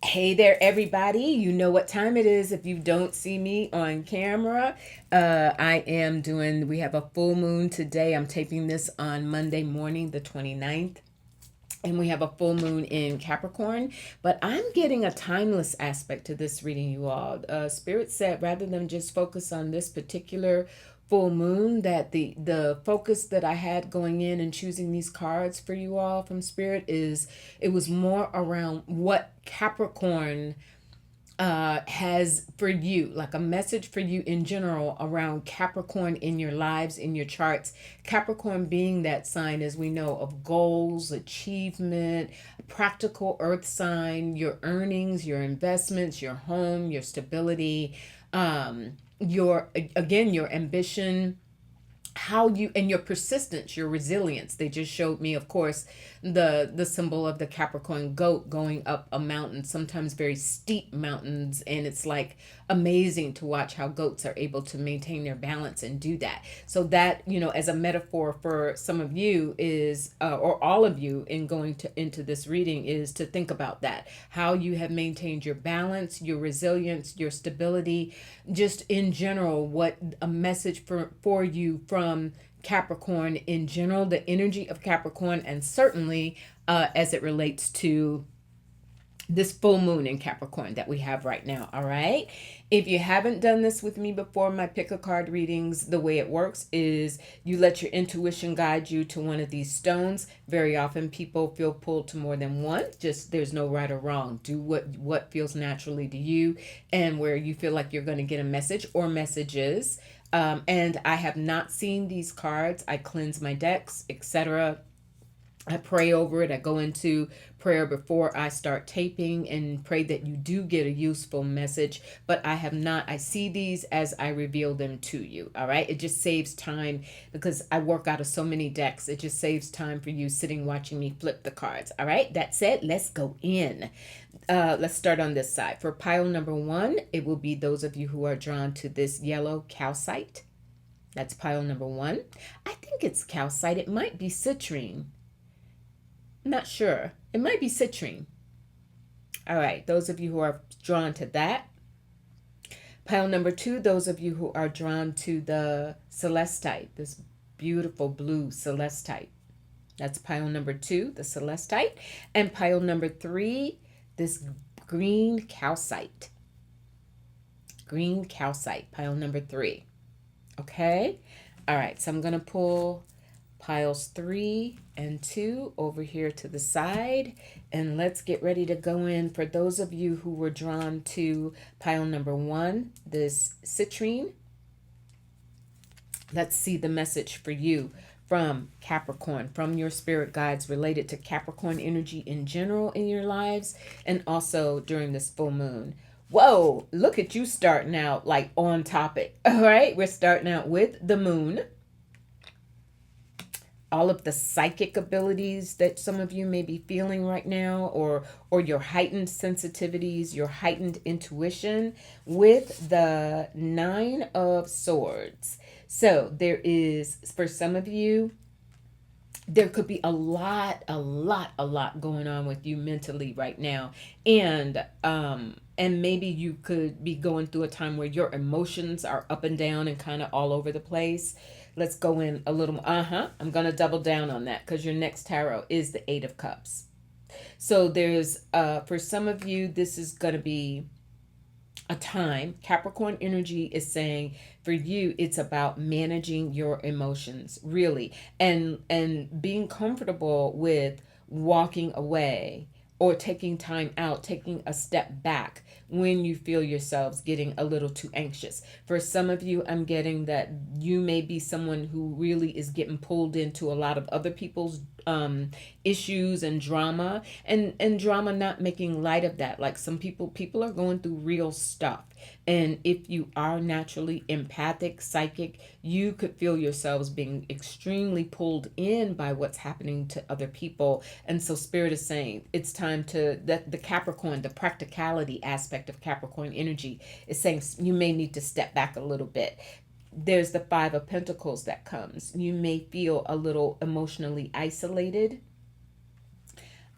Hey there, everybody. You know what time it is if you don't see me on camera. We have a full moon today. I'm taping this on Monday morning, the 29th. And we have a full moon in Capricorn, but I'm getting a timeless aspect to this reading, you all. Spirit said rather than just focus on this particular full moon, that the focus that I had going in and choosing these cards for you all from Spirit is it was more around what Capricorn has for you, like a message for you in general around Capricorn in your lives, in your charts. Capricorn being that sign, as we know, of goals, achievement, practical earth sign, your earnings, your investments, your home, your stability, your ambition, how you and your persistence, your resilience. They just showed me, of course, the symbol of the Capricorn goat going up a mountain, sometimes very steep mountains, and it's like amazing to watch how goats are able to maintain their balance and do that. So that, as a metaphor for some of you is or all of you in going to into this reading, is to think about that, how you have maintained your balance, your resilience, your stability, just in general, what a message for you from Capricorn in general, the energy of Capricorn, and certainly as it relates to this full moon in Capricorn that we have right now. All right. If you haven't done this with me before, my pick a card readings, the way it works is you let your intuition guide you to one of these stones. Very often people feel pulled to more than one. Just there's no right or wrong. Do what feels naturally to you and where you feel like you're going to get a message or messages. And I have not seen these cards. I cleanse my decks, etc. I pray over it. I go into prayer before I start taping and pray that you do get a useful message. But I have not, I see these as I reveal them to you. All right. It just saves time because I work out of so many decks. It just saves time for you sitting watching me flip the cards. All right. That said, let's go in. Let's start on this side. For pile number one, it will be those of you who are drawn to this yellow calcite. That's pile number one. I think it's calcite. It might be citrine. Not sure. It might be citrine. All right. Those of you who are drawn to that. Pile number two, those of you who are drawn to the celestite, this beautiful blue celestite. That's pile number two, the celestite. And pile number three, this green calcite. Green calcite, pile number three. Okay. All right. So I'm going to pull piles 3 and 2 over here to the side, and let's get ready to go in. For those of you who were drawn to pile number 1, this citrine, let's see the message for you from Capricorn, from your spirit guides related to Capricorn energy in general in your lives, and also during this full moon. Whoa, look at you starting out like on topic. All right, we're starting out with the moon, all of the psychic abilities that some of you may be feeling right now, or your heightened sensitivities, your heightened intuition, with the 9 of swords. So there is, for some of you, there could be a lot going on with you mentally right now. And maybe you could be going through a time where your emotions are up and down and kind of all over the place. Let's go in a little. I'm going to double down on that because your next tarot is the 8 of Cups. So there's, for some of you, this is going to be a time. Capricorn energy is saying for you, it's about managing your emotions, really, and being comfortable with walking away or taking time out, taking a step back when you feel yourselves getting a little too anxious. For some of you, I'm getting that you may be someone who really is getting pulled into a lot of other people's issues and drama, and drama, not making light of that. Like some people are going through real stuff. And if you are naturally empathic, psychic, you could feel yourselves being extremely pulled in by what's happening to other people. And so Spirit is saying it's time to, that the Capricorn, the practicality aspect of Capricorn energy is saying you may need to step back a little bit. There's the 5 of Pentacles that comes. You may feel a little emotionally isolated,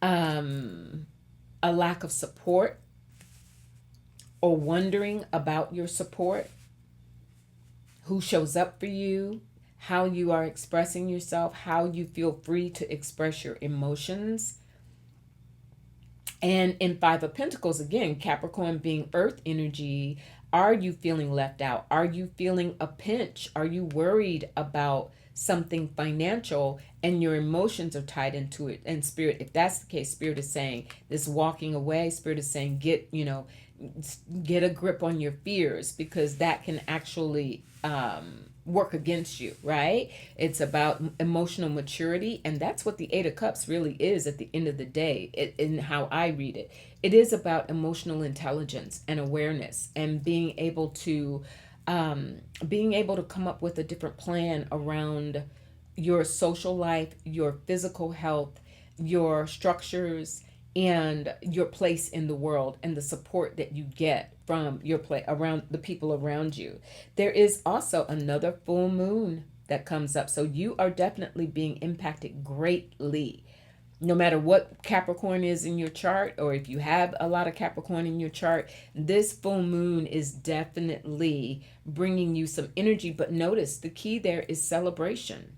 a lack of support or wondering about your support, who shows up for you, how you are expressing yourself, how you feel free to express your emotions. And in Five of Pentacles, again, Capricorn being earth energy, are you feeling left out? Are you feeling a pinch? Are you worried about something financial and your emotions are tied into it? And Spirit, if that's the case, Spirit is saying this walking away, Spirit is saying get a grip on your fears, because that can actually work against you, right? It's about emotional maturity, and that's what the Eight of Cups really is at the end of the day, in how I read it. It is about emotional intelligence and awareness, and being able to come up with a different plan around your social life, your physical health, your structures, and your place in the world, and the support that you get from your play around the people around you. There is also another full moon that comes up. So you are definitely being impacted greatly. No matter what Capricorn is in your chart, or if you have a lot of Capricorn in your chart, this full moon is definitely bringing you some energy. But notice the key there is celebration.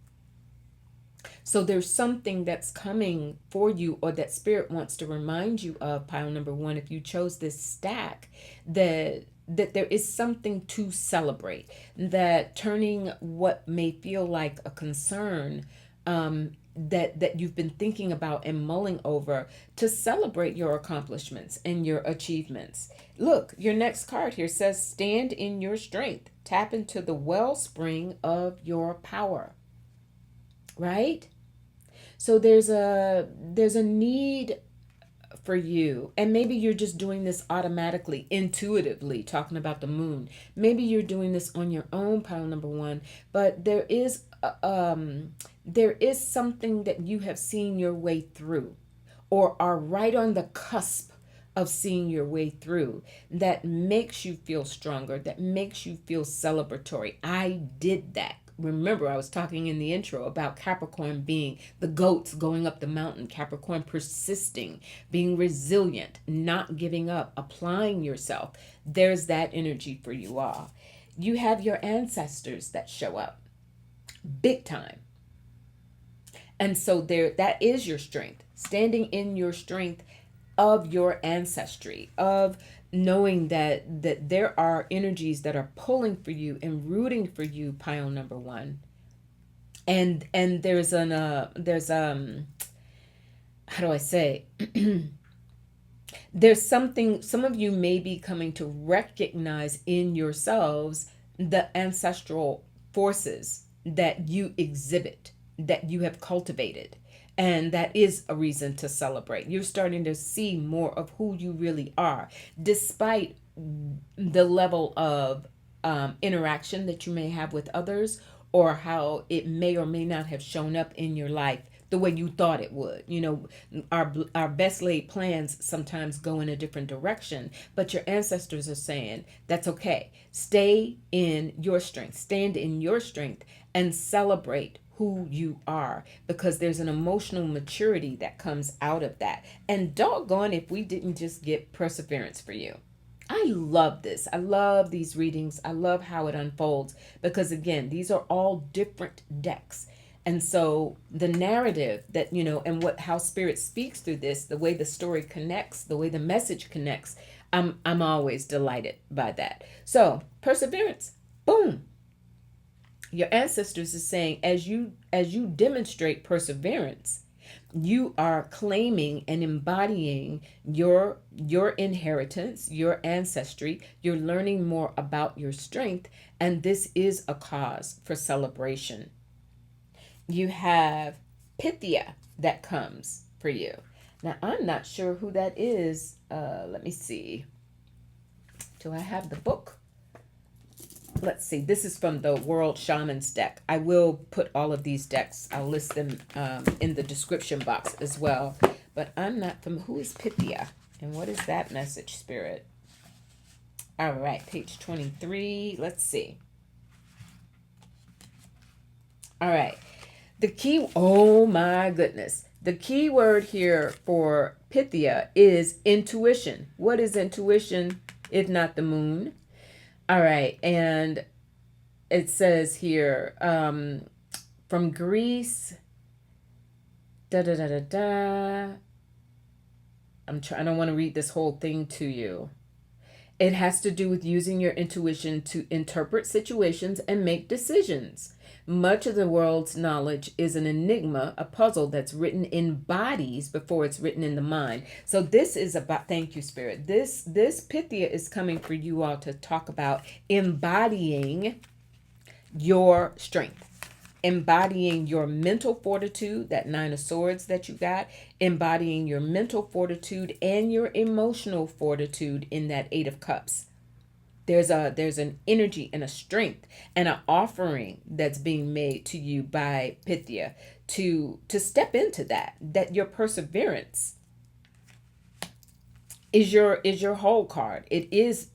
So there's something that's coming for you, or that Spirit wants to remind you of, pile number one, if you chose this stack, that there is something to celebrate, that turning what may feel like a concern, that you've been thinking about and mulling over, to celebrate your accomplishments and your achievements. Look, your next card here says, stand in your strength, tap into the wellspring of your power. Right? So there's a need for you, and maybe you're just doing this automatically, intuitively, talking about the moon. Maybe you're doing this on your own, pile number one, but there is something that you have seen your way through, or are right on the cusp of seeing your way through, that makes you feel stronger, that makes you feel celebratory. I did that. Remember, I was talking in the intro about Capricorn being the goats going up the mountain, Capricorn persisting, being resilient, not giving up, applying yourself. There's that energy for you all. You have your ancestors that show up big time. And so that is your strength, standing in your strength of your ancestry, of knowing that there are energies that are pulling for you and rooting for you, pile number one. And there's how do I say, there's something, some of you may be coming to recognize in yourselves the ancestral forces that you exhibit, that you have cultivated. And that is a reason to celebrate. You're starting to see more of who you really are, despite the level of interaction that you may have with others, or how it may or may not have shown up in your life the way you thought it would. You know, our best laid plans sometimes go in a different direction, but your ancestors are saying that's okay. Stay in your strength, stand in your strength, and celebrate who you are, because there's an emotional maturity that comes out of that. And doggone if we didn't just get perseverance for you. I love this. I love these readings. I love how it unfolds, because again, these are all different decks. And so the narrative that, and how Spirit speaks through this, the way the story connects, the way the message connects, I'm always delighted by that. So perseverance, boom. Your ancestors is saying, as you demonstrate perseverance, you are claiming and embodying your inheritance, your ancestry. You're learning more about your strength, and this is a cause for celebration. You have Pythia that comes for you. Now, I'm not sure who that is. Let me see. Do I have the book? Let's see. This is from the World Shamans deck. I will put all of these decks. I'll list them in the description box as well. But I'm not from... Who is Pythia? And what is that message, Spirit? All right. Page 23. Let's see. All right. The key... Oh, my goodness. The key word here for Pythia is intuition. What is intuition? if not the moon. All right. And it says here, from Greece, da da da da da. I don't want to read this whole thing to you. It has to do with using your intuition to interpret situations and make decisions. Much of the world's knowledge is an enigma, a puzzle that's written in bodies before it's written in the mind. So this is about, thank you, Spirit. This Pythia is coming for you all to talk about embodying your strength, embodying your mental fortitude, that Nine of Swords that you got, embodying your mental fortitude and your emotional fortitude in that Eight of Cups. There's an energy and a strength and an offering that's being made to you by Pythia to step into that your perseverance is your whole card. It is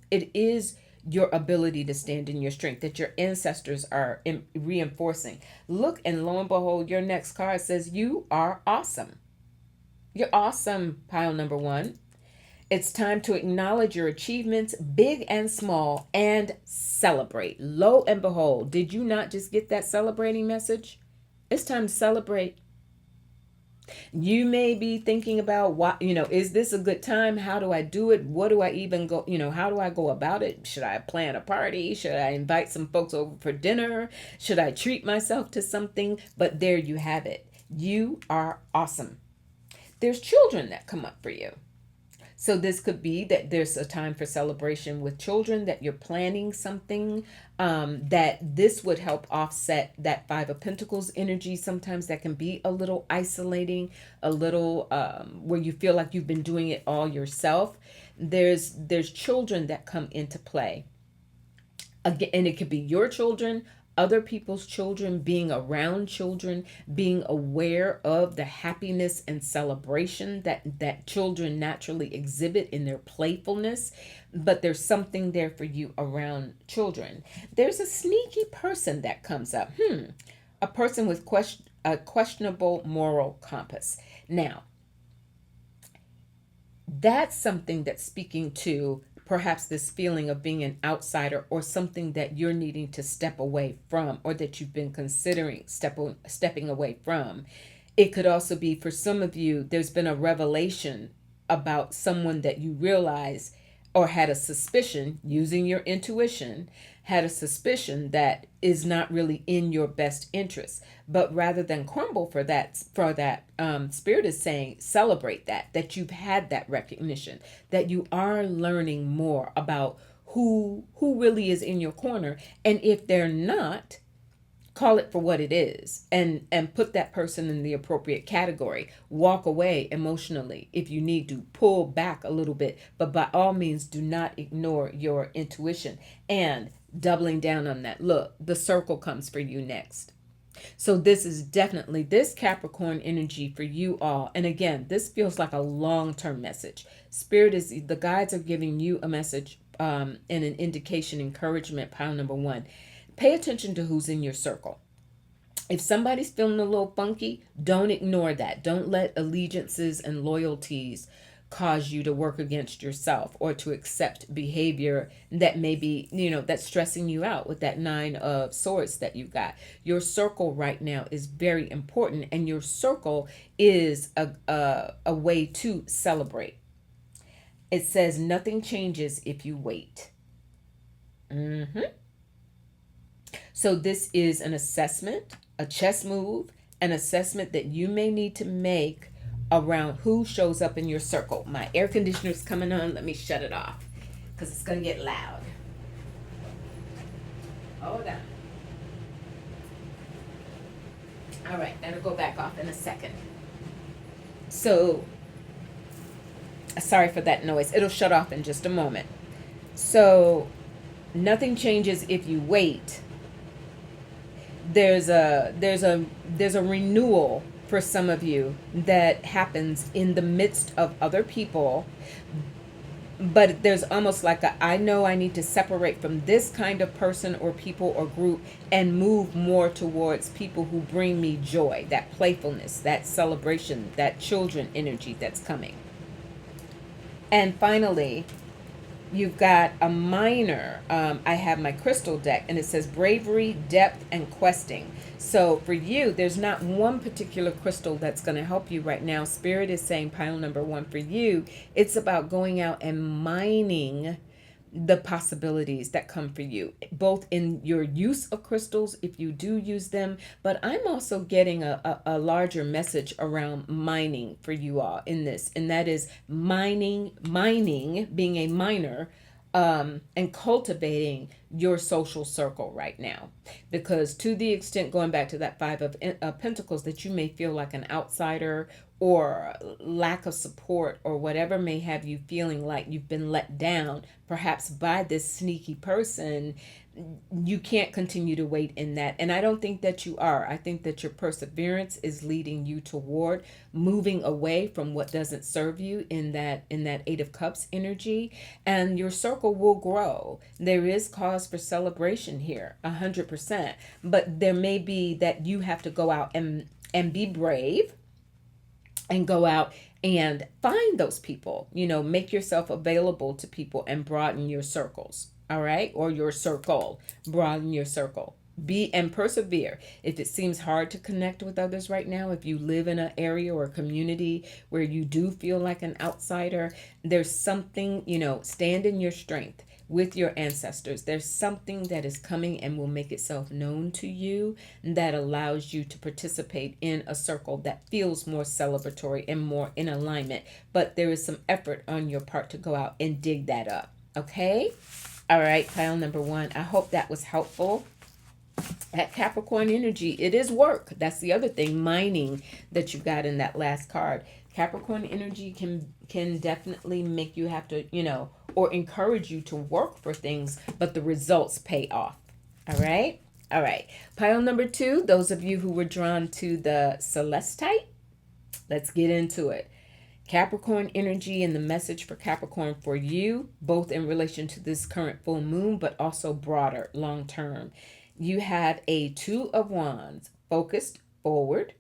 your ability to stand in your strength that your ancestors are reinforcing. Look, and lo and behold, your next card says you are awesome. You're awesome, pile number one. It's time to acknowledge your achievements, big and small, and celebrate. Lo and behold, did you not just get that celebrating message? It's time to celebrate. You may be thinking about what, is this a good time? How do I do it? What do I even go, how do I go about it? Should I plan a party? Should I invite some folks over for dinner? Should I treat myself to something? But there you have it. You are awesome. There's children that come up for you. So this could be that there's a time for celebration with children, that you're planning something, that this would help offset that Five of Pentacles energy. Sometimes that can be a little isolating, a little where you feel like you've been doing it all yourself. There's children that come into play. Again, and it could be your children, other people's children, being around children, being aware of the happiness and celebration that children naturally exhibit in their playfulness. But there's something there for you around children. There's a sneaky person that comes up. A person with a questionable moral compass. Now, that's something that's speaking to perhaps this feeling of being an outsider, or something that you're needing to step away from, or that you've been considering stepping away from. It could also be, for some of you, there's been a revelation about someone that you realize, or had a suspicion, using your intuition, had a suspicion that is not really in your best interest. But rather than crumble for that, Spirit is saying, celebrate that you've had that recognition, that you are learning more about who really is in your corner. And if they're not, call it for what it is, and put that person in the appropriate category. Walk away emotionally if you need to, pull back a little bit, but by all means, do not ignore your intuition. And doubling down on that, look, the circle comes for you next. So this is definitely this Capricorn energy for you all. And again, this feels like a long-term message. The guides are giving you a message and an indication, encouragement, pile number one. Pay attention to who's in your circle. If somebody's feeling a little funky, don't ignore that. Don't let allegiances and loyalties cause you to work against yourself, or to accept behavior that may be, that's stressing you out with that Nine of Swords that you've got. Your circle right now is very important, and your circle is a way to celebrate. It says nothing changes if you wait. So this is an assessment, a chess move, an assessment that you may need to make around who shows up in your circle. My air conditioner is coming on. Let me shut it off because it's going to get loud. Hold on. All right, that'll go back off in a second. So, sorry for that noise. It'll shut off in just a moment. So, nothing changes if you wait. There's a renewal for some of you that happens in the midst of other people, but there's almost like I know I need to separate from this kind of person or people or group and move more towards people who bring me joy, that playfulness, that celebration, that children energy that's coming. And finally, You've got a minor. I have my crystal deck, and it says bravery, depth, and questing. So for you, there's not one particular crystal that's going to help you right now. Spirit is saying pile number one for you. It's about going out and mining the possibilities that come for you, both in your use of crystals, if you do use them. But I'm also getting a larger message around mining for you all in this, and that is mining, being a miner, and cultivating your social circle right now. Because to the extent, going back to that five of pentacles, that you may feel like an outsider or lack of support or whatever may have you feeling like you've been let down, perhaps by this sneaky person, you can't continue to wait in that. And I don't think that you are. I think that your perseverance is leading you toward moving away from what doesn't serve you in that Eight of Cups energy, and your circle will grow. There is cause for celebration here, 100%. But there may be that you have to go out and be brave and go out and find those people, make yourself available to people and broaden your circles. All right. Or your circle, broaden your circle. Be and persevere. If it seems hard to connect with others right now, if you live in an area or a community where you do feel like an outsider, there's something, stand in your strength with your ancestors. There's something that is coming and will make itself known to you that allows you to participate in a circle that feels more celebratory and more in alignment. But there is some effort on your part to go out and dig that up. Okay? All right, pile number one. I hope that was helpful. That Capricorn energy, it is work. That's the other thing, mining, that you got in that last card. Capricorn energy can definitely make you have to, or encourage you to work for things, but the results pay off. All right? All right. Pile number two, those of you who were drawn to the Celestite, let's get into it. Capricorn energy and the message for Capricorn for you, both in relation to this current full moon, but also broader, long term. You have a Two of Wands, focused forward,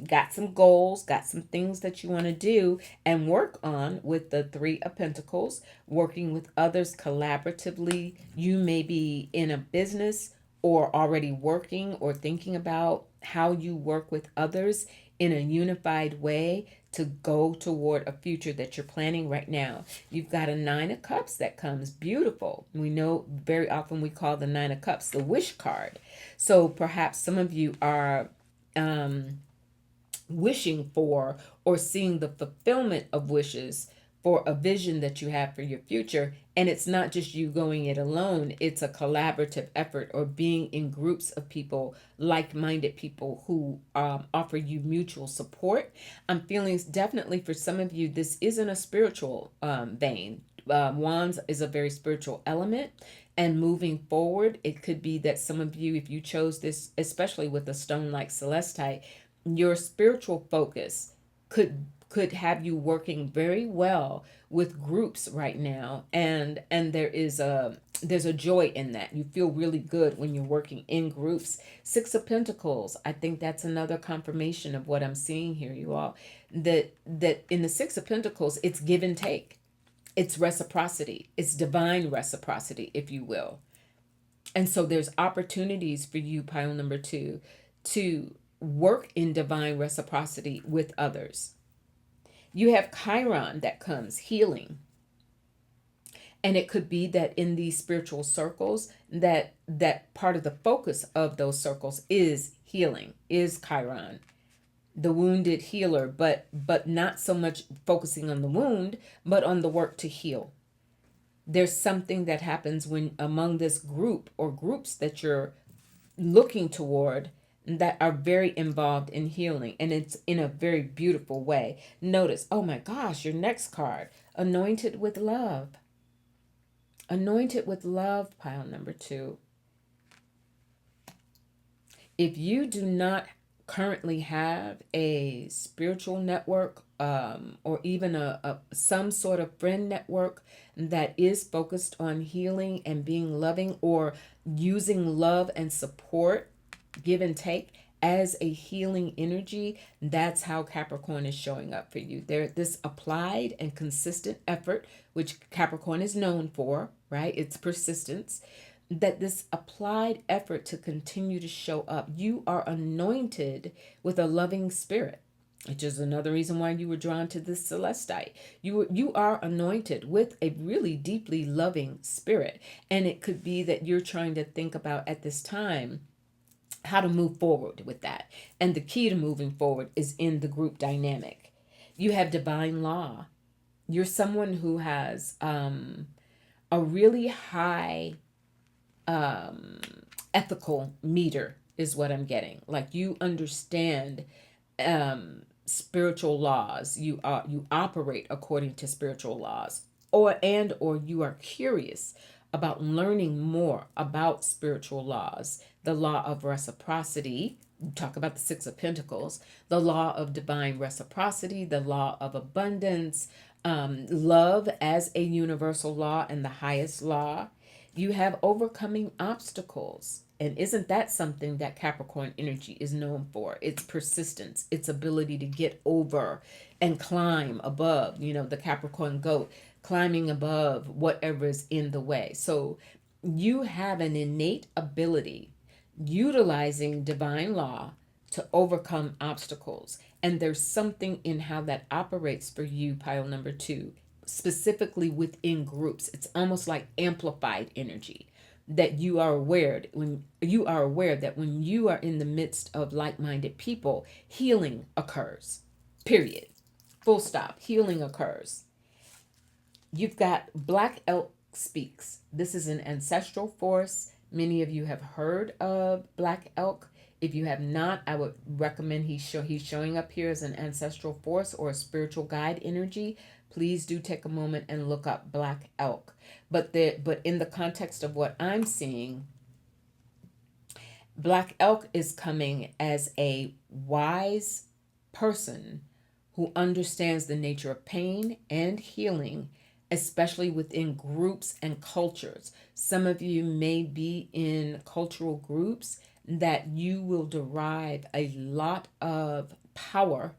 got some goals, got some things that you want to do and work on with the Three of Pentacles, working with others collaboratively. You may be in a business or already working or thinking about how you work with others in a unified way to go toward a future that you're planning right now. You've got a Nine of Cups that comes beautiful. We know very often we call the Nine of Cups the wish card. So perhaps some of you are wishing for or seeing the fulfillment of wishes for a vision that you have for your future. And it's not just you going it alone. It's a collaborative effort, or being in groups of people, like-minded people who offer you mutual support. I'm feeling definitely for some of you, this isn't a spiritual vein. Wands is a very spiritual element. And moving forward, it could be that some of you, if you chose this, especially with a stone like Celestite, your spiritual focus could have you working very well with groups right now, and there's a joy in that. You feel really good when you're working in groups. Six of Pentacles, I think that's another confirmation of what I'm seeing here, you all, that in the Six of Pentacles, it's give and take, it's reciprocity, it's divine reciprocity, if you will. And so there's opportunities for you, pile number two, to work in divine reciprocity with others. You have Chiron that comes, healing. And it could be that in these spiritual circles, that part of the focus of those circles is healing, is Chiron, the wounded healer, but not so much focusing on the wound, but on the work to heal. There's something that happens when among this group or groups that you're looking toward that are very involved in healing, and it's in a very beautiful way. Notice, oh my gosh, your next card, anointed with love. Anointed with love, pile number two. If you do not currently have a spiritual network, or even a some sort of friend network that is focused on healing and being loving, or using love and support, give and take, as a healing energy, that's how Capricorn is showing up for you. There, this applied and consistent effort, which Capricorn is known for, right? It's persistence. That this applied effort to continue to show up. You are anointed with a loving spirit, which is another reason why you were drawn to this Celestite. You are anointed with a really deeply loving spirit. And it could be that you're trying to think about at this time how to move forward with that. And the key to moving forward is in the group dynamic. You have divine law. You're someone who has a really high ethical meter, is what I'm getting. Like, you understand spiritual laws. You operate according to spiritual laws, or you are curious about learning more about spiritual laws. The law of reciprocity, talk about the Six of Pentacles, the law of divine reciprocity, the law of abundance, love as a universal law and the highest law. You have overcoming obstacles. And isn't that something that Capricorn energy is known for? Its persistence, its ability to get over and climb above, the Capricorn goat, climbing above whatever is in the way. So you have an innate ability utilizing divine law to overcome obstacles. And there's something in how that operates for you, pile number 2, specifically within groups. It's almost like amplified energy, that you are aware that when you are in the midst of like-minded people, healing occurs. Period. Full stop. Healing occurs. You've got Black Elk Speaks. This is an ancestral force. Many of you have heard of Black Elk. If you have not, I would recommend he's showing up here as an ancestral force or a spiritual guide energy. Please do take a moment and look up Black Elk. But in the context of what I'm seeing, Black Elk is coming as a wise person who understands the nature of pain and healing, especially within groups and cultures. Some of you may be in cultural groups that you will derive a lot of power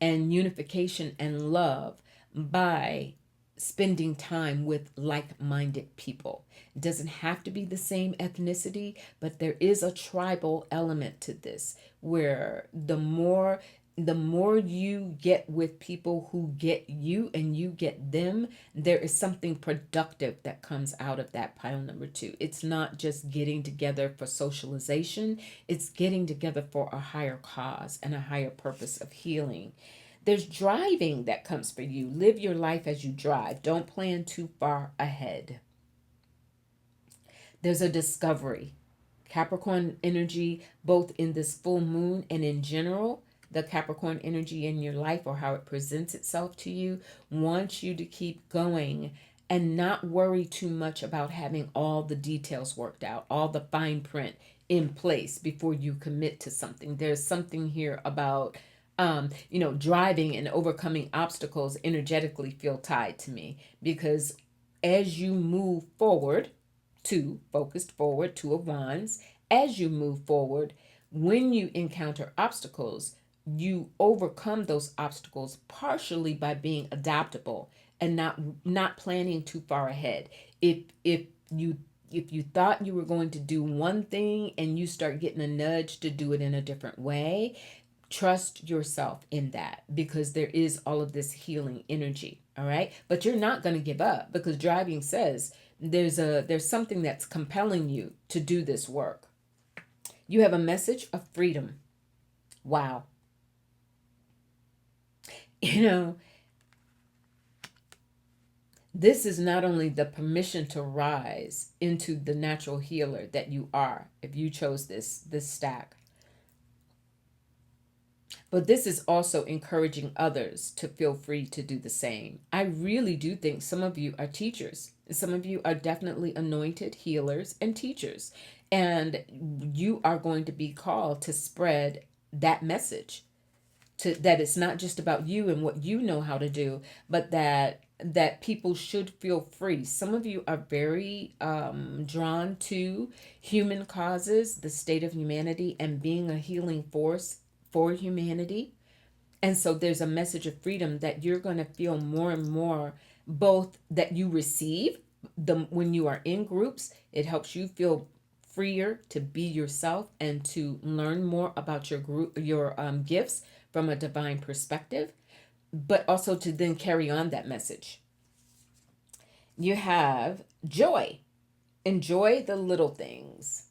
and unification and love by spending time with like-minded people. It doesn't have to be the same ethnicity, but there is a tribal element to this, where the more you get with people who get you and you get them, there is something productive that comes out of that, pile number 2. It's not just getting together for socialization, it's getting together for a higher cause and a higher purpose of healing. There's driving that comes for you. Live your life as you drive. Don't plan too far ahead. There's a discovery. Capricorn energy, both in this full moon and in general, the Capricorn energy in your life, or how it presents itself to you, wants you to keep going and not worry too much about having all the details worked out, all the fine print in place before you commit to something. There's something here about driving and overcoming obstacles energetically feel tied to me, because as you move forward, focused forward, 2 of Wands, as you move forward, when you encounter obstacles, you overcome those obstacles partially by being adaptable and not planning too far ahead. If you thought you were going to do one thing and you start getting a nudge to do it in a different way, trust yourself in that, because there is all of this healing energy. All right. But you're not going to give up, because driving says there's something that's compelling you to do this work. You have a message of freedom. Wow. This is not only the permission to rise into the natural healer that you are, if you chose this stack, but this is also encouraging others to feel free to do the same. I really do think some of you are teachers. Some of you are definitely anointed healers and teachers. And you are going to be called to spread that message, that it's not just about you and what you know how to do, but that that people should feel free. Some of you are very drawn to human causes, the state of humanity, and being a healing force for humanity. And so there's a message of freedom that you're going to feel more and more, both that you receive when you are in groups. It helps you feel freer to be yourself and to learn more about your group, your gifts from a divine perspective, but also to then carry on that message. You have joy. Enjoy the little things.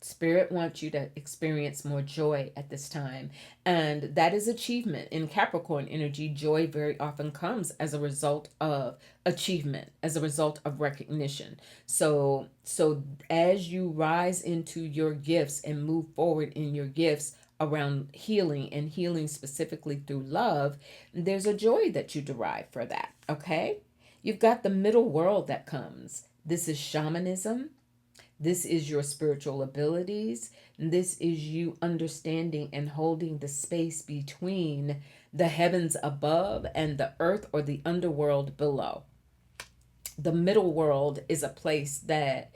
Spirit wants you to experience more joy at this time. And that is achievement. In Capricorn energy, joy very often comes as a result of achievement, as a result of recognition. So as you rise into your gifts and move forward in your gifts around healing, and healing specifically through love, there's a joy that you derive for that. Okay? You've got the middle world that comes. This is shamanism. This is your spiritual abilities. This is you understanding and holding the space between the heavens above and the earth or the underworld below. The middle world is a place that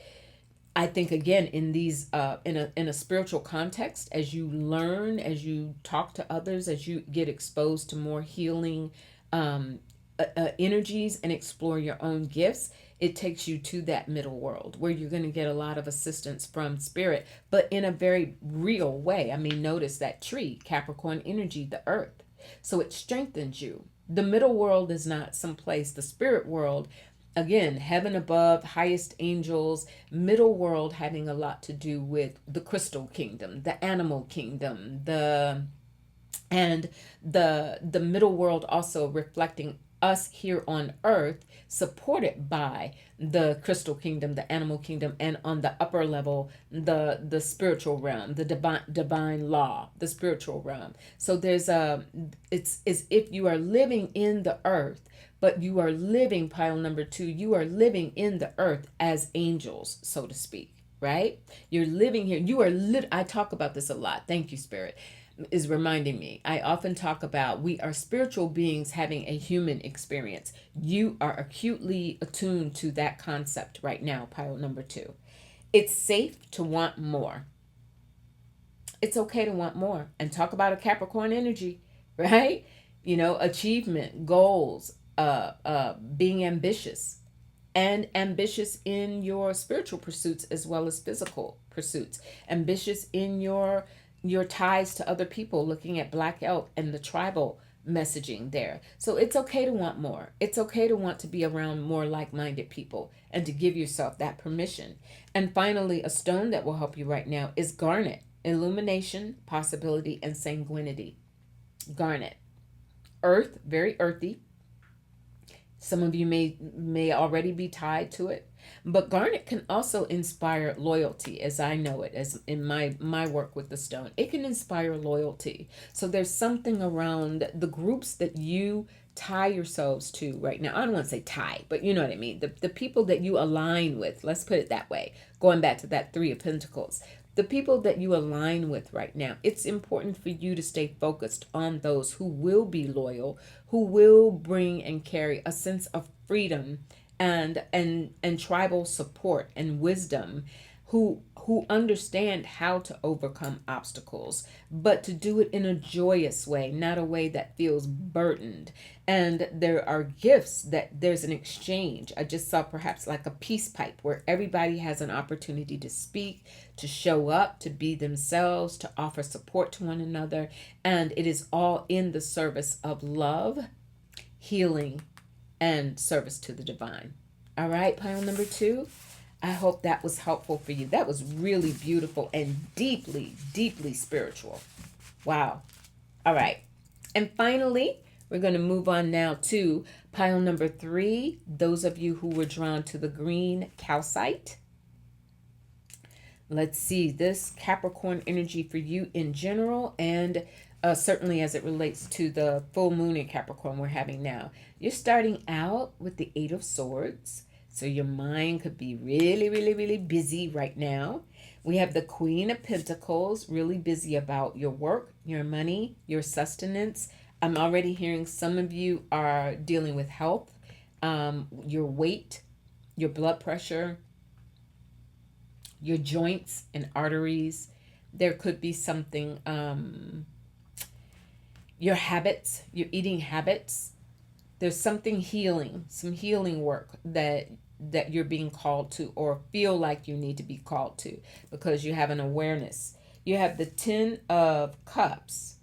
I think, again, in these in a spiritual context, as you learn, as you talk to others, as you get exposed to more healing energies and explore your own gifts, it takes you to that middle world where you're going to get a lot of assistance from spirit, but in a very real way. I mean, notice that tree, Capricorn energy, the earth. So it strengthens you. The middle world is not someplace, the spirit world, again, heaven above, highest angels, middle world having a lot to do with the crystal kingdom, the animal kingdom, the middle world also reflecting us here on earth, supported by the crystal kingdom, the animal kingdom, and on the upper level, the spiritual realm, the divine law, the spiritual realm. So there's it's as if you are living in the earth, but you are living, pile number 2, you are living in the earth as angels, so to speak, right? You're living here. You are I talk about this a lot. Thank you, Spirit is reminding me. I often talk about we are spiritual beings having a human experience. You are acutely attuned to that concept right now, pile number 2. It's safe to want more. It's okay to want more. And talk about a Capricorn energy, right? You know, achievement, goals, being ambitious. And ambitious in your spiritual pursuits as well as physical pursuits. Ambitious in your ties to other people, looking at Black Elk and the tribal messaging there. So it's okay to want more. It's okay to want to be around more like-minded people and to give yourself that permission. And finally, a stone that will help you right now is garnet. Illumination, possibility, and sanguinity. Garnet. Earth, very earthy. Some of you may already be tied to it. But garnet can also inspire loyalty, as I know it, as in my work with the stone. It can inspire loyalty. So there's something around the groups that you tie yourselves to right now. I don't want to say tie, but you know what I mean. The people that you align with, let's put it that way, going back to that 3 of Pentacles. The people that you align with right now, it's important for you to stay focused on those who will be loyal, who will bring and carry a sense of freedom and tribal support and wisdom, who understand how to overcome obstacles, but to do it in a joyous way, not a way that feels burdened. And there are gifts that there's an exchange. I just saw perhaps like a peace pipe where everybody has an opportunity to speak, to show up, to be themselves, to offer support to one another. And it is all in the service of love, healing, and service to the divine. All right, pile number 2. I hope that was helpful for you. That was really beautiful and deeply, deeply spiritual. Wow. All right. And finally, we're going to move on now to pile number 3. Those of you who were drawn to the green calcite. Let's see this Capricorn energy for you in general, and certainly as it relates to the full moon in Capricorn we're having now. You're starting out with the 8 of Swords. So your mind could be really, really, really busy right now. We have the Queen of Pentacles, really busy about your work, your money, your sustenance. I'm already hearing some of you are dealing with health your weight, your blood pressure, your joints and arteries. There could be something, your habits, your eating habits. There's something healing, some healing work that you're being called to, or feel like you need to be called to, because you have an awareness. You have the 10 of Cups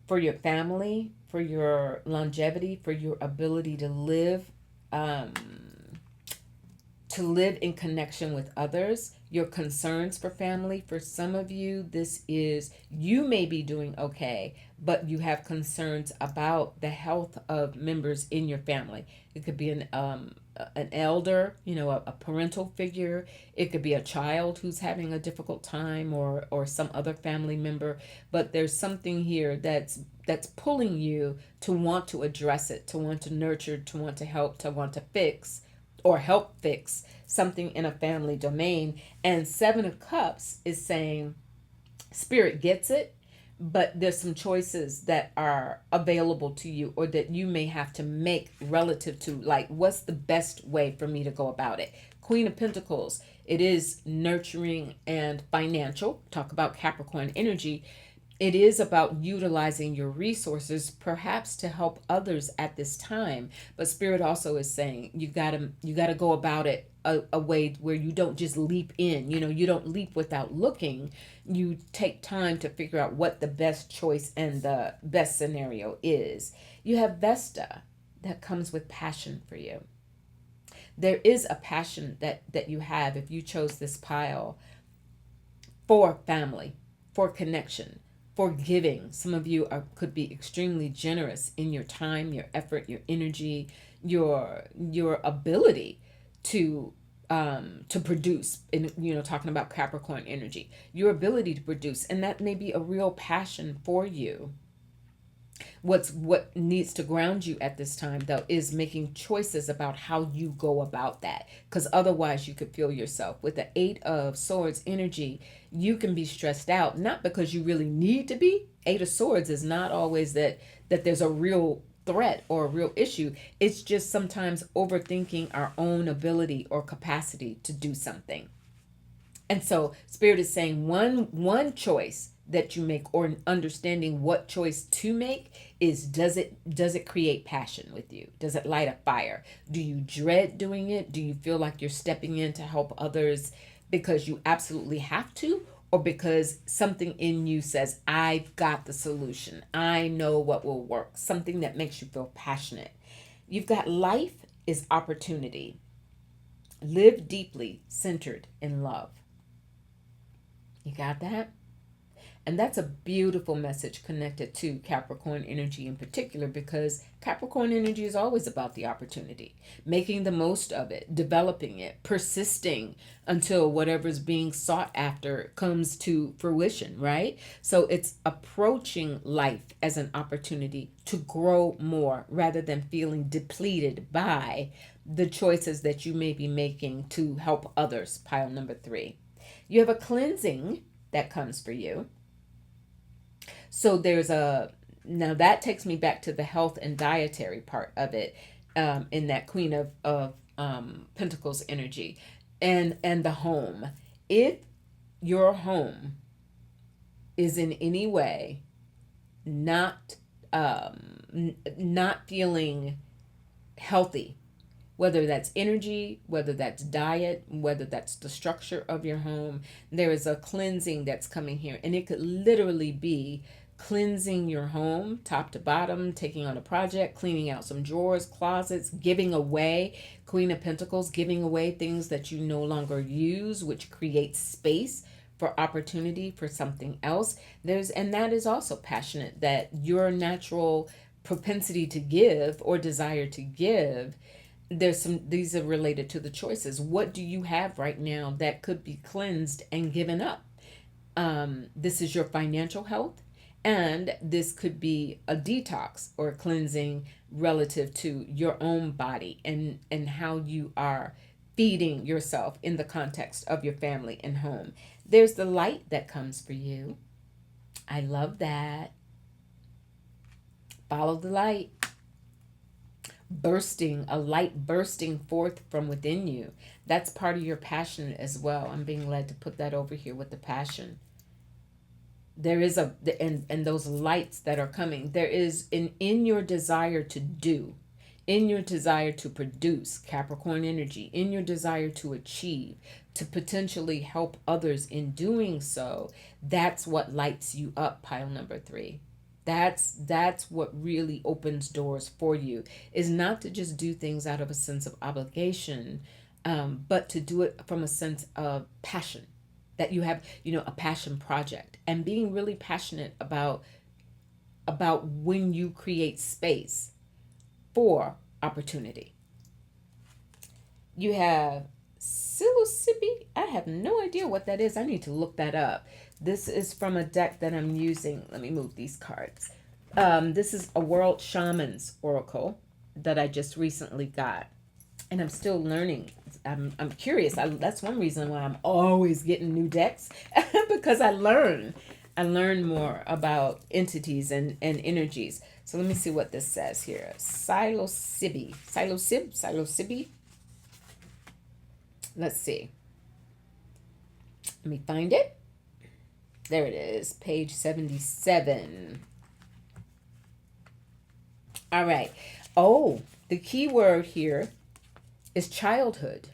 for your family, for your longevity, for your ability um, to live in connection with others, your concerns for family. For some of you, this is, you may be doing okay, but you have concerns about the health of members in your family. It could be an elder, a parental figure. It could be a child who's having a difficult time, or some other family member. But there's something here that's pulling you to want to address it, to want to nurture, to want to help, to want to fix, or help fix something in a family domain. And 7 of Cups is saying spirit gets it, but there's some choices that are available to you, or that you may have to make relative to, like, what's the best way for me to go about it. Queen of Pentacles, it is nurturing and financial. Talk about Capricorn energy. It is about utilizing your resources, perhaps to help others at this time. But Spirit also is saying you gotta go about it a way where you don't just leap in. You don't leap without looking. You take time to figure out what the best choice and the best scenario is. You have Vesta, that comes with passion for you. There is a passion that you have, if you chose this pile, for family, for connection, for giving. Some of you could be extremely generous in your time, your effort, your energy, your ability to produce. And talking about Capricorn energy, your ability to produce, and that may be a real passion for you. What needs to ground you at this time, though, is making choices about how you go about that, because otherwise you could feel yourself with the 8 of Swords energy. You can be stressed out, not because you really need to be. 8 of Swords is not always that there's a real threat or a real issue. It's just sometimes overthinking our own ability or capacity to do something. And so Spirit is saying one choice that you make, or understanding what choice to make, is, does it create passion with you? Does it light a fire? Do you dread doing it? Do you feel like you're stepping in to help others because you absolutely have to, or because something in you says, I've got the solution, I know what will work? Something that makes you feel passionate. You've got life is opportunity. Live deeply centered in love. You got that? And that's a beautiful message connected to Capricorn energy in particular, because Capricorn energy is always about the opportunity, making the most of it, developing it, persisting until whatever's being sought after comes to fruition, right? So it's approaching life as an opportunity to grow more, rather than feeling depleted by the choices that you may be making to help others. Pile number 3. You have a cleansing that comes for you. So now that takes me back to the health and dietary part of it, in that Queen of Pentacles energy, and the home. If your home is in any way not not feeling healthy, whether that's energy, whether that's diet, whether that's the structure of your home, there is a cleansing that's coming here. And it could literally be cleansing your home top to bottom, taking on a project, cleaning out some drawers, closets, giving away. Queen of Pentacles, giving away things that you no longer use, which creates space for opportunity for something else. And that is also passionate, that your natural propensity to give, or desire to give. These are related to the choices. What do you have right now that could be cleansed and given up? This is your financial health, and this could be a detox or a cleansing relative to your own body, and how you are feeding yourself in the context of your family and home. There's the light that comes for you. I love that. Follow the light. bursting, a light bursting forth from within you. That's part of your passion as well. I'm being led to put that over here with the passion. There is and those lights that are coming, there is in your desire to do, in your desire to produce, Capricorn energy, in your desire to achieve, to potentially help others in doing so. That's what lights you up, pile number 3. That's what really opens doors for you, is not to just do things out of a sense of obligation, but to do it from a sense of passion, that you have, a passion project, and being really passionate about when you create space for opportunity. You have psilocybe. I have no idea what that is. I need to look that up. This is from a deck that I'm using. Let me move these cards. This is a World Shaman's Oracle that I just recently got, and I'm still learning. I'm curious. That's one reason why I'm always getting new decks because I learn more about entities and energies. So let me see what this says here. Psilocybe. Let's see. Let me find it. There it is, page 77. All right. Oh, the key word here is childhood.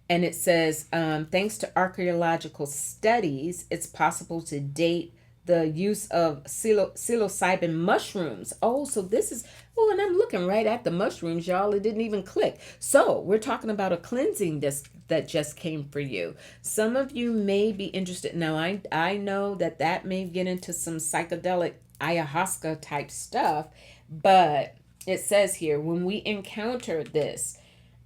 And it says, thanks to archaeological studies, it's possible to date the use of psilocybin mushrooms. Oh, so this is, oh, and I'm looking right at the mushrooms, y'all. It didn't even click. So we're talking about a cleansing that just came for you. Some of you may be interested. Now, I know that may get into some psychedelic ayahuasca type stuff, but it says here, when we encounter this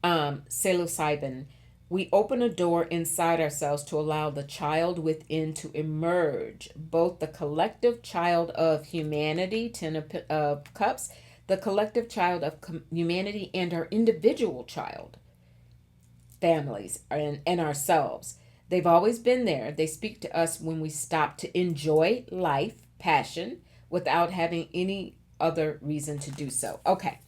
psilocybin, we open a door inside ourselves to allow the child within to emerge, both the collective child of humanity, 10 of Cups, the collective child of humanity, and our individual child, families, and ourselves. They've always been there. They speak to us when we stop to enjoy life, passion, without having any other reason to do so. Okay.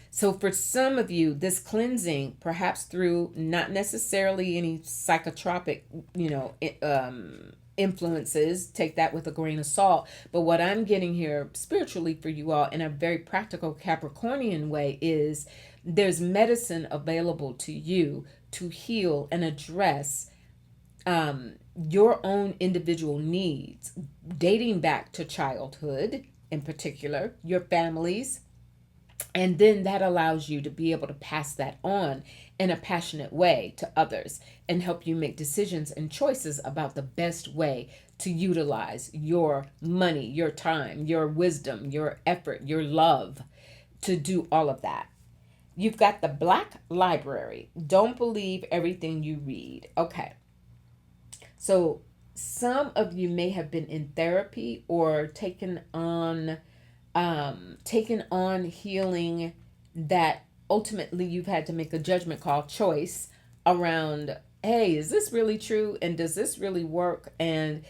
So for some of you, this cleansing, perhaps through not necessarily any psychotropic, influences, take that with a grain of salt. But what I'm getting here spiritually for you all in a very practical Capricornian way is there's medicine available to you to heal and address your own individual needs, dating back to childhood in particular, your families. And then that allows you to be able to pass that on in a passionate way to others and help you make decisions and choices about the best way to utilize your money, your time, your wisdom, your effort, your love to do all of that. You've got the Black Library. Don't believe everything you read. Okay. So some of you may have been in therapy or taken on healing that ultimately you've had to make a judgment call choice around, hey, is this really true? And does this really work? And,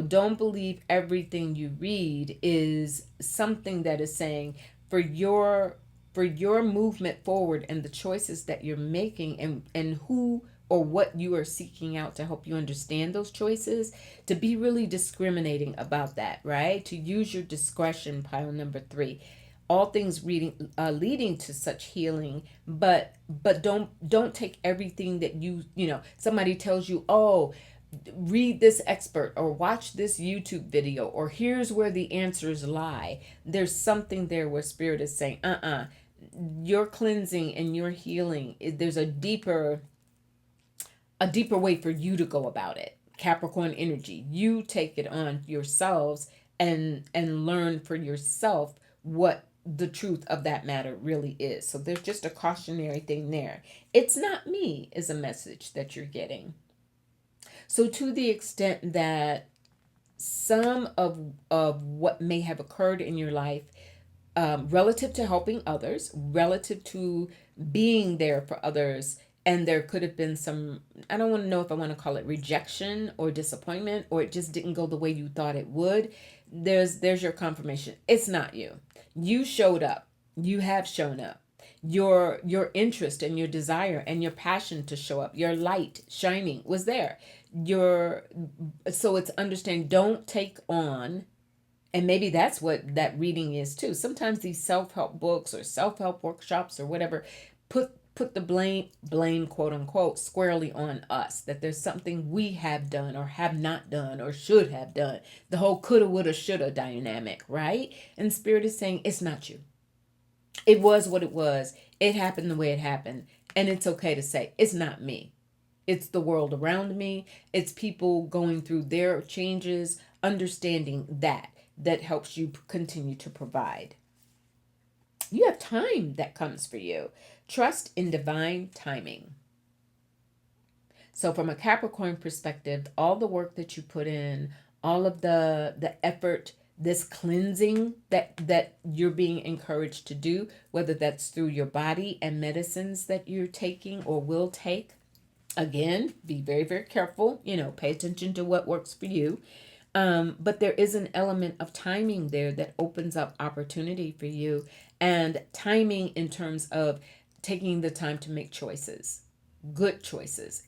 don't believe everything you read is something that is saying for your movement forward and the choices that you're making and who or what you are seeking out to help you understand those choices, to be really discriminating about that, right? To use your discretion, pile number 3. All things leading to such healing, but don't take everything that somebody tells you, oh, read this expert or watch this YouTube video or here's where the answers lie. There's something there where Spirit is saying, your cleansing and your healing, there's a deeper way for you to go about it. Capricorn energy, you take it on yourselves and learn for yourself what the truth of that matter really is. So there's just a cautionary thing there. It's not me is a message that you're getting. So to the extent that some of what may have occurred in your life, relative to helping others, relative to being there for others And there could have been some, I don't want to know if I want to call it rejection or disappointment, or it just didn't go the way you thought it would. There's your confirmation. It's not you. You showed up. You have shown up. Your interest and your desire and your passion to show up, your light shining was there. Your So it's understand, don't take on, and maybe that's what that reading is too. Sometimes these self-help books or self-help workshops or whatever put the blame quote unquote squarely on us, that there's something we have done or have not done or should have done. The whole coulda, woulda, shoulda dynamic, right? And Spirit is saying it's not you. It was what it was. It happened the way it happened. And it's okay to say, it's not me. It's the world around me. It's people going through their changes, understanding that helps you continue to provide. You have time that comes for you. Trust in divine timing. So from a Capricorn perspective, all the work that you put in, all of the effort, this cleansing that you're being encouraged to do, whether that's through your body and medicines that you're taking or will take. Again, be very, very careful, pay attention to what works for you. But there is an element of timing there that opens up opportunity for you, and timing in terms of taking the time to make choices, good choices.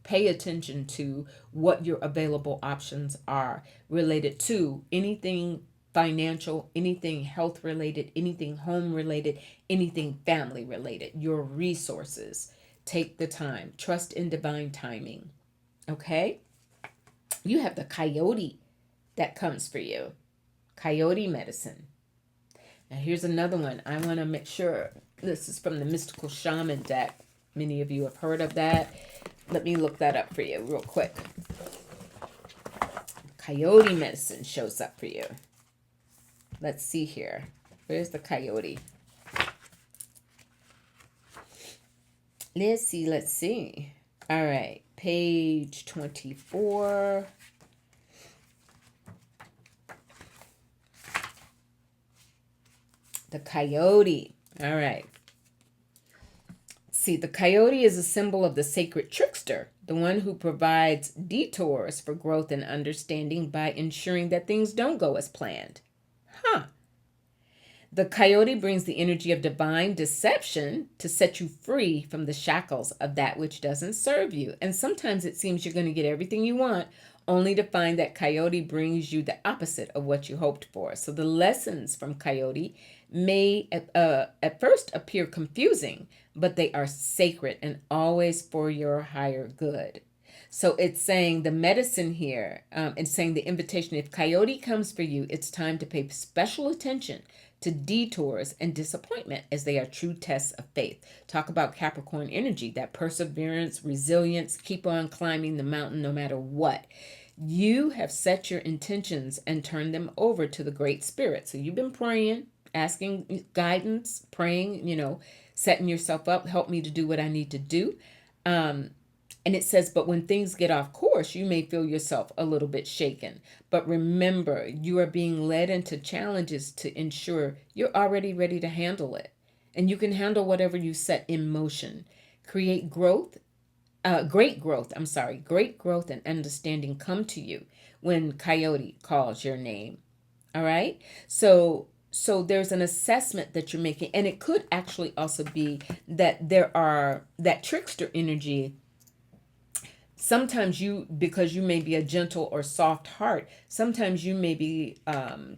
Pay attention to what your available options are related to anything financial, anything health related, anything home related, anything family related, your resources. Take the time. Trust in divine timing. Okay? You have the coyote that comes for you. Coyote medicine. Now here's another one. I want to make sure this is from the Mystical Shaman deck. Many of you have heard of that. Let me look that up for you real quick. Coyote medicine shows up for you. Let's see here. Where's the coyote? Let's see. All right. Page 24. The coyote. All right. See, the coyote is a symbol of the sacred trickster, the one who provides detours for growth and understanding by ensuring that things don't go as planned. The coyote brings the energy of divine deception to set you free from the shackles of that which doesn't serve you. And sometimes it seems you're going to get everything you want, only to find that coyote brings you the opposite of what you hoped for. So the lessons from coyote may at first appear confusing, but they are sacred and always for your higher good. So it's saying the medicine here, it's saying the invitation, if coyote comes for you, it's time to pay special attention to detours and disappointment, as they are true tests of faith. Talk about Capricorn energy, that perseverance, resilience, keep on climbing the mountain no matter what. You have set your intentions and turned them over to the Great Spirit. So you've been praying, asking guidance, praying, setting yourself up, help me to do what I need to do. And it says, but when things get off course, you may feel yourself a little bit shaken. But remember, you are being led into challenges to ensure you're already ready to handle it. And you can handle whatever you set in motion. Create growth, great growth and understanding come to you when Coyote calls your name. All right? So there's an assessment that you're making. And it could actually also be that that trickster energy. Sometimes because you may be a gentle or soft heart, sometimes you may be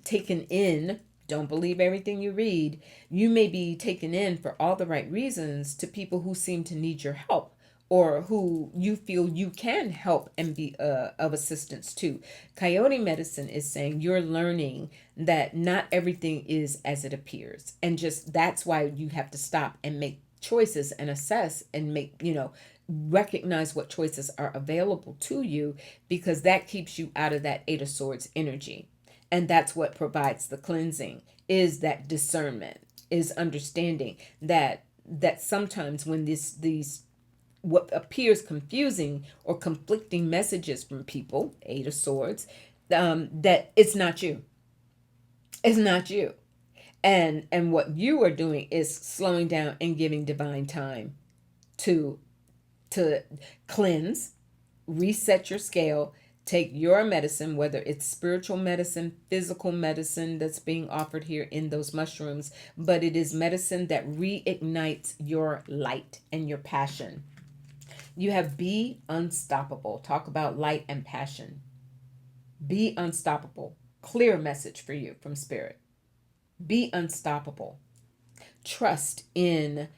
taken in, don't believe everything you read, you may be taken in for all the right reasons to people who seem to need your help or who you feel you can help and be of assistance to. Coyote medicine is saying you're learning that not everything is as it appears. And just that's why you have to stop and make choices and assess and make, recognize what choices are available to you, because that keeps you out of that Eight of Swords energy. And that's what provides the cleansing, is that discernment, is understanding that sometimes when these what appears confusing or conflicting messages from people, Eight of Swords, that it's not you. It's not you. And what you are doing is slowing down and giving divine time to cleanse, reset your scale, take your medicine, whether it's spiritual medicine, physical medicine that's being offered here in those mushrooms, but it is medicine that reignites your light and your passion. You have be unstoppable. Talk about light and passion. Be unstoppable. Clear message for you from Spirit. Be unstoppable. Trust in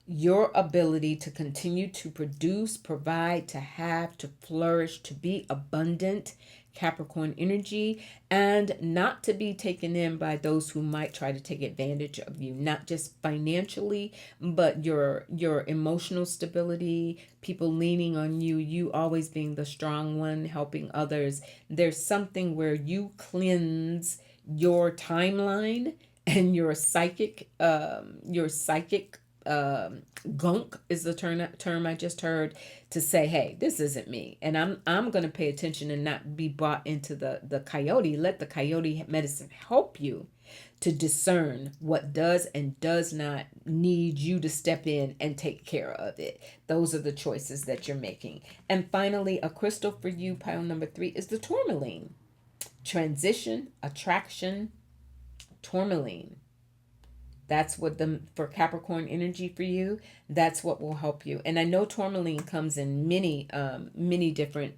your ability to continue to produce, provide, to have, to flourish, to be abundant, Capricorn energy, and not to be taken in by those who might try to take advantage of you, not just financially, but your emotional stability, people leaning on you, you always being the strong one, helping others. There's something where you cleanse your timeline and your psychic gunk is the term I just heard, to say, hey, this isn't me, and I'm going to pay attention and not be bought into the coyote. Let the coyote medicine help you to discern what does and does not need you to step in and take care of it. Those are the choices that you're making. And finally, a crystal for you, pile number 3, is the tourmaline. Transition, attraction, tourmaline. That's what for Capricorn energy for you, that's what will help you. And I know tourmaline comes in many different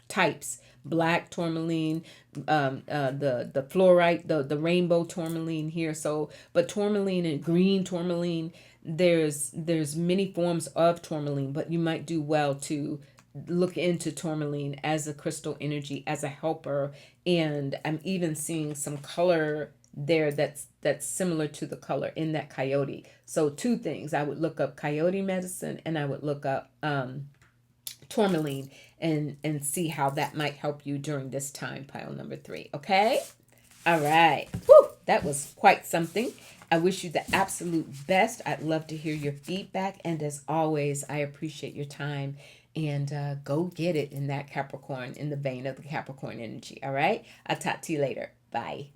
types. Black tourmaline, the fluorite, the rainbow tourmaline here. So, but tourmaline and green tourmaline, there's many forms of tourmaline, but you might do well to look into tourmaline as a crystal energy, as a helper. And I'm even seeing some color there that's similar to the color in that coyote. So 2 things, I would look up coyote medicine and I would look up tourmaline and see how that might help you during this time, pile number 3. Okay, all right. Whew, that was quite something. I wish you the absolute best. I'd love to hear your feedback, and as always, I appreciate your time. And go get it in that Capricorn, in the vein of the Capricorn energy. All right, I'll talk to you later. Bye.